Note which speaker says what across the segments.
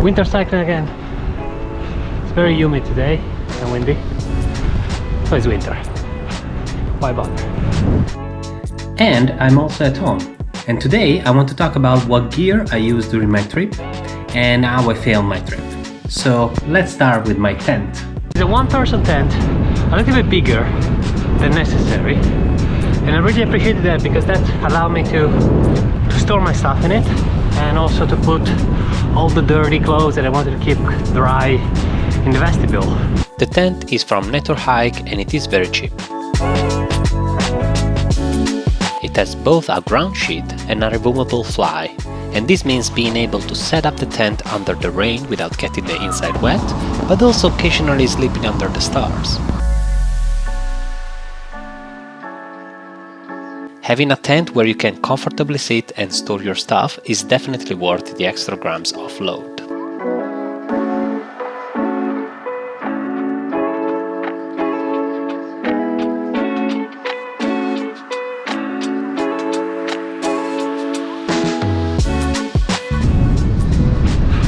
Speaker 1: Winter cycling again. It's very humid today and windy. So it's winter. Why bother?
Speaker 2: And I'm also at home. And today I want to talk about what gear I use during my trip and how I filmed my trip. So let's start with my tent.
Speaker 1: It's a one-person tent, a little bit bigger than necessary. And I really appreciated that because that allowed me to store my stuff in it and also to put all the dirty clothes that I wanted to keep dry in the vestibule.
Speaker 2: The tent is from Nature Hike and it is very cheap. It has both a ground sheet and a removable fly, and this means being able to set up the tent under the rain without getting the inside wet, but also occasionally sleeping under the stars. Having a tent where you can comfortably sit and store your stuff is definitely worth the extra grams of load.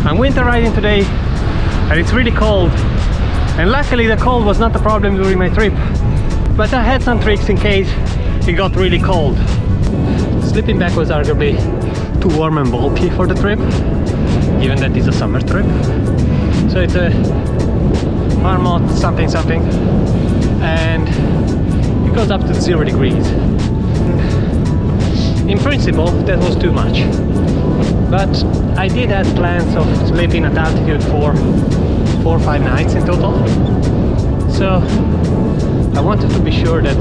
Speaker 1: I'm winter riding today and it's really cold, and luckily the cold was not a problem during my trip, but I had some tricks in case it got really cold. The sleeping bag was arguably too warm and bulky for the trip, given that it's a summer trip. So it's a Marmot something something, and it goes up to 0 degrees. In principle that was too much, but I did have plans of sleeping at altitude for 4 or 5 nights in total, so I wanted to be sure that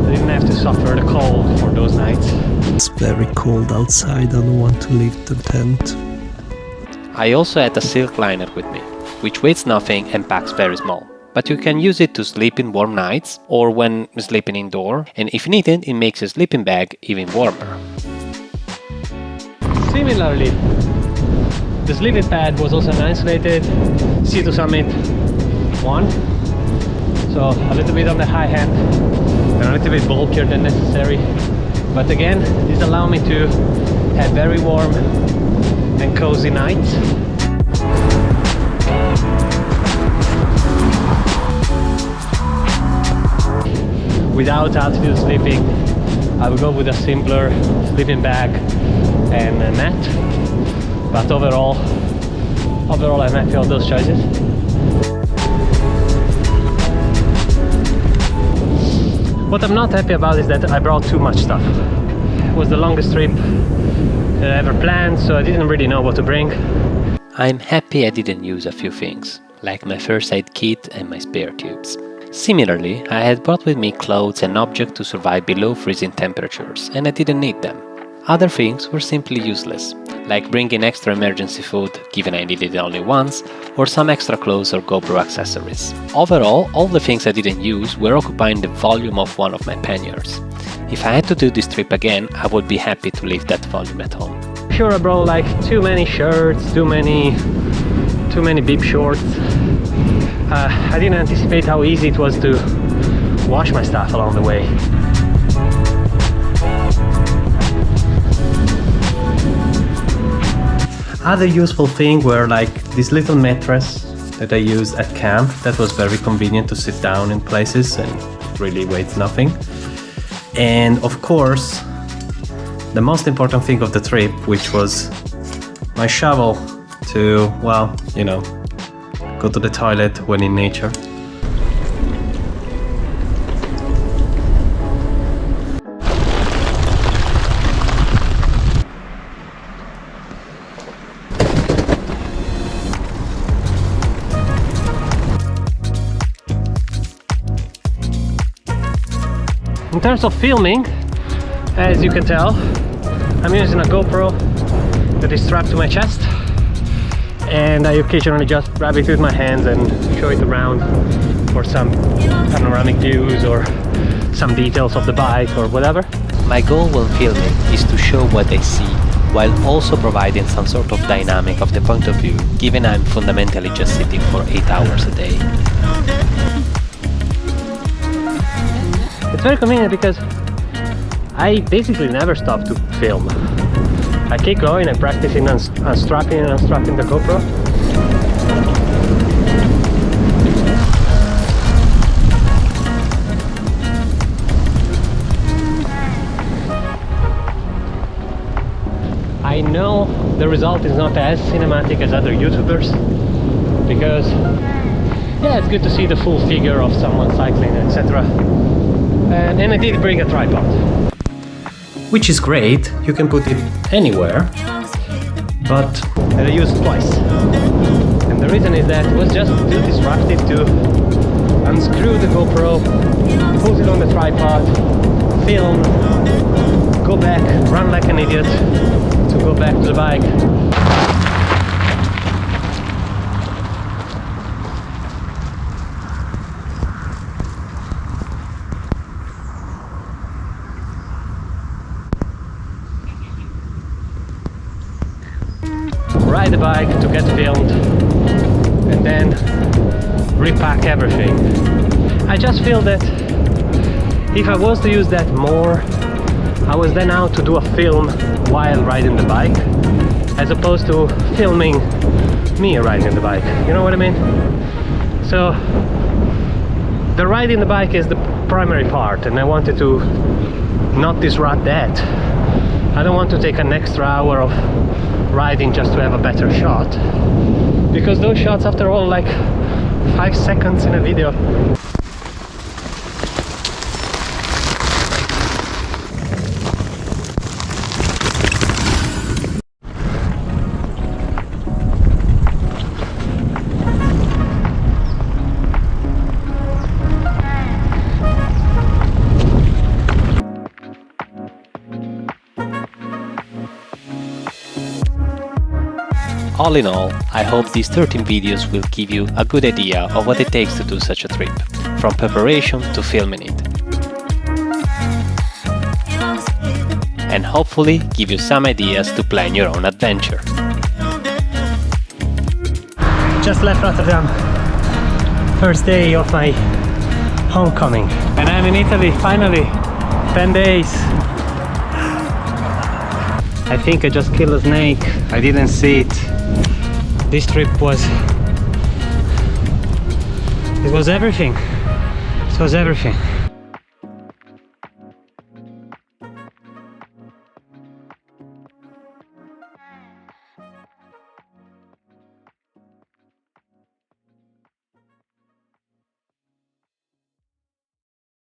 Speaker 1: I didn't have to suffer the cold for those nights.
Speaker 3: It's very cold outside, I don't want to leave the tent.
Speaker 2: I also had a silk liner with me, which weighs nothing and packs very small. But you can use it to sleep in warm nights or when sleeping indoor, and if needed, it makes your sleeping bag even warmer.
Speaker 1: Similarly, the sleeping pad was also an insulated C2 Summit 1, so a little bit on the high end and a little bit bulkier than necessary, but again this allowed me to have very warm and cozy nights. Without altitude sleeping, I would go with a simpler sleeping bag and a mat, but overall I'm happy with those choices. What I'm not happy about is that I brought too much stuff. It was the longest trip that I ever planned, so I didn't really know what to bring.
Speaker 2: I'm happy I didn't use a few things, like my first aid kit and my spare tubes. Similarly, I had brought with me clothes and objects to survive below freezing temperatures, and I didn't need them. Other things were simply useless, like bringing extra emergency food, given I needed it only once, or some extra clothes or GoPro accessories. Overall, all the things I didn't use were occupying the volume of one of my panniers. If I had to do this trip again, I would be happy to leave that volume at home.
Speaker 1: Sure, I brought like too many shirts, too many bib shorts. I didn't anticipate how easy it was to wash my stuff along the way. Other useful things were like this little mattress that I used at camp. That was very convenient to sit down in places and it really weighs nothing. And of course, the most important thing of the trip, which was my shovel to, well, you know, go to the toilet when in nature. In terms of filming, as you can tell, I'm using a GoPro that is strapped to my chest, and I occasionally just grab it with my hands and show it around for some panoramic views or some details of the bike or whatever.
Speaker 2: My goal when filming is to show what I see, while also providing some sort of dynamic of the point of view, given I'm fundamentally just sitting for 8 hours a day.
Speaker 1: It's very convenient because I basically never stop to film. I keep going and practicing unstrapping and unstrapping the GoPro. I know the result is not as cinematic as other YouTubers, because yeah, it's good to see the full figure of someone cycling, etc. And I did bring a tripod, which is great. You can put it anywhere, but I used twice. And the reason is that it was just too disruptive to unscrew the GoPro, put it on the tripod, film, go back, run like an idiot to go back to the bike. Ride the bike to get filmed and then repack everything. I just feel that if I was to use that more, I was then out to do a film while riding the bike, as opposed to filming me riding the bike. You know what I mean? So the riding the bike is the primary part, and I wanted to not disrupt that. I don't want to take an extra hour of riding just to have a better shot, because those shots, after all, like 5 seconds in a video.
Speaker 2: All in all, I hope these 13 videos will give you a good idea of what it takes to do such a trip, from preparation to filming it. And hopefully give you some ideas to plan your own adventure.
Speaker 1: Just left Rotterdam, first day of my homecoming, and I'm in Italy finally. 10 days. I think I just killed a snake. I didn't see it. This trip was everything. It was everything.